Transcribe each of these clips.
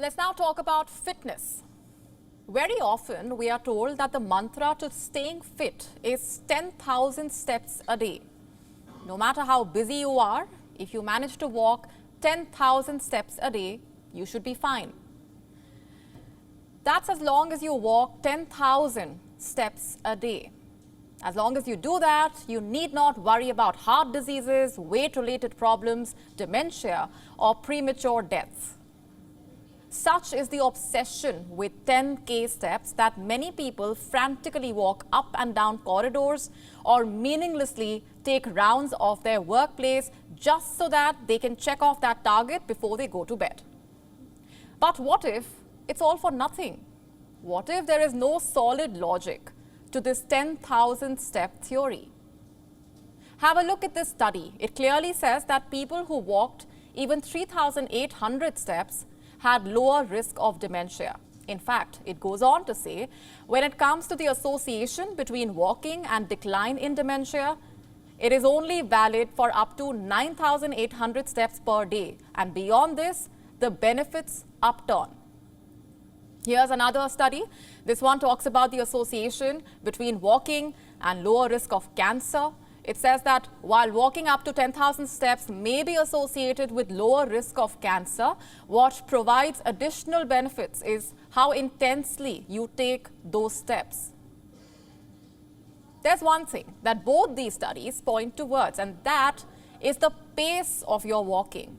Let's now talk about fitness. Very often we are told that the mantra to staying fit is 10,000 steps a day. No matter how busy you are, if you manage to walk 10,000 steps a day, you should be fine. That's as long as you walk 10,000 steps a day. As long as you do that, you need not worry about heart diseases, weight-related problems, dementia, or premature deaths. Such is the obsession with 10K steps that many people frantically walk up and down corridors or meaninglessly take rounds of their workplace just so that they can check off that target before they go to bed. But what if it's all for nothing? What if there is no solid logic to this 10,000 step theory? Have a look at this study. It clearly says that people who walked even 3,800 steps had lower risk of dementia. In fact, it goes on to say, when it comes to the association between walking and decline in dementia, it is only valid for up to 9,800 steps per day. And beyond this, the benefits upturn. Here's another study. This one talks about the association between walking and lower risk of cancer. It says that while walking up to 10,000 steps may be associated with lower risk of cancer, what provides additional benefits is how intensely you take those steps. There's one thing that both these studies point towards, and that is the pace of your walking.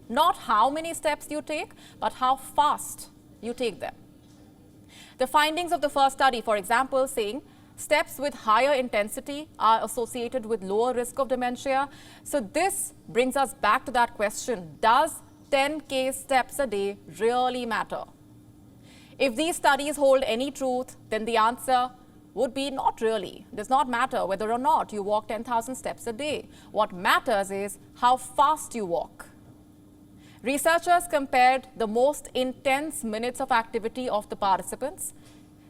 Not how many steps you take, but how fast you take them. The findings of the first study, for example, saying steps with higher intensity are associated with lower risk of dementia. So this brings us back to that question, does 10K steps a day really matter? If these studies hold any truth, then the answer would be not really. It does not matter whether or not you walk 10,000 steps a day. What matters is how fast you walk. Researchers compared the most intense minutes of activity of the participants.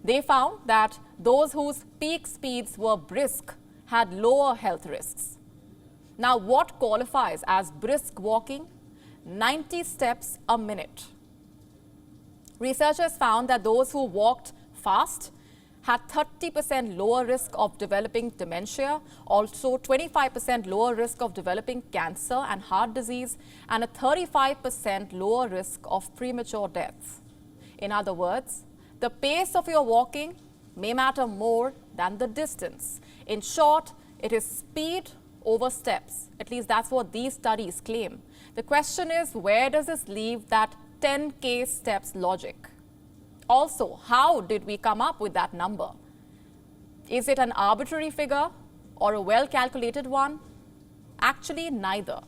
They found that those whose peak speeds were brisk had lower health risks. Now, what qualifies as brisk walking? 90 steps a minute. Researchers found that those who walked fast had 30% lower risk of developing dementia, also 25% lower risk of developing cancer and heart disease, and a 35% lower risk of premature death. In other words, the pace of your walking may matter more than the distance. In short, it is speed over steps. At least that's what these studies claim. The question is, where does this leave that 10K steps logic? Also, how did we come up with that number? Is it an arbitrary figure or a well-calculated one? Actually, neither.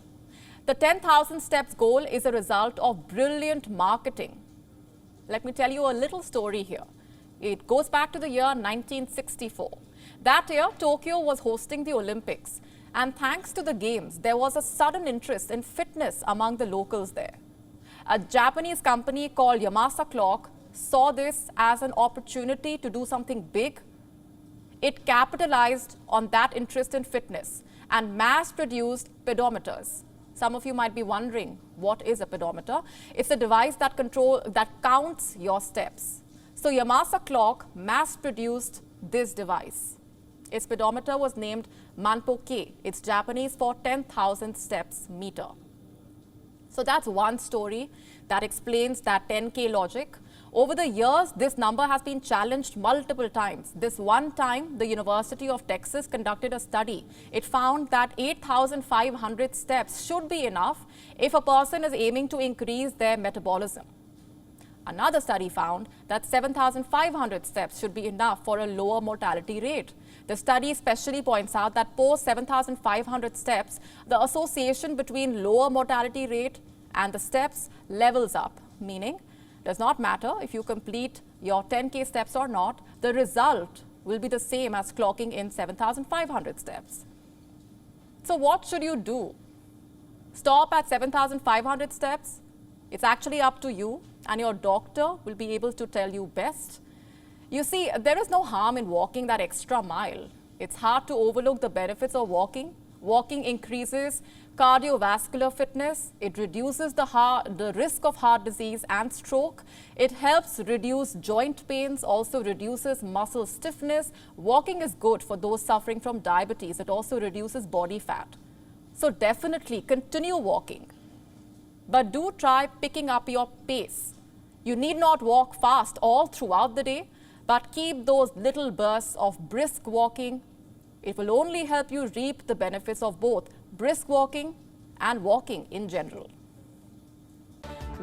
The 10,000 steps goal is a result of brilliant marketing. Let me tell you a little story here. It goes back to the year 1964. That year, Tokyo was hosting the Olympics. And thanks to the games, there was a sudden interest in fitness among the locals there. A Japanese company called Yamasa Clock saw this as an opportunity to do something big. It capitalized on that interest in fitness and mass-produced pedometers. Some of you might be wondering, what is a pedometer? It's a device that counts your steps. So Yamasa Clock mass-produced this device. Its pedometer was named Manpo-K. It's Japanese for 10,000 steps meter. So that's one story that explains that 10K logic. Over the years, this number has been challenged multiple times. This one time, the University of Texas conducted a study. It found that 8,500 steps should be enough if a person is aiming to increase their metabolism. Another study found that 7,500 steps should be enough for a lower mortality rate. The study especially points out that post 7,500 steps, the association between lower mortality rate and the steps levels up, meaning does not matter if you complete your 10K steps or not, the result will be the same as clocking in 7,500 steps. So what should you do? Stop at 7,500 steps? It's actually up to you, and your doctor will be able to tell you best. You see, there is no harm in walking that extra mile. It's hard to overlook the benefits of walking Walking increases cardiovascular fitness. It reduces the risk of heart disease and stroke. It helps reduce joint pains, also reduces muscle stiffness. Walking is good for those suffering from diabetes. It also reduces body fat. So definitely continue walking. But do try picking up your pace. You need not walk fast all throughout the day, but keep those little bursts of brisk walking. It will only help you reap the benefits of both brisk walking and walking in general.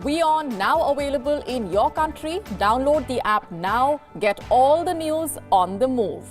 WION now available in your country. Download the app now. Get all the news on the move.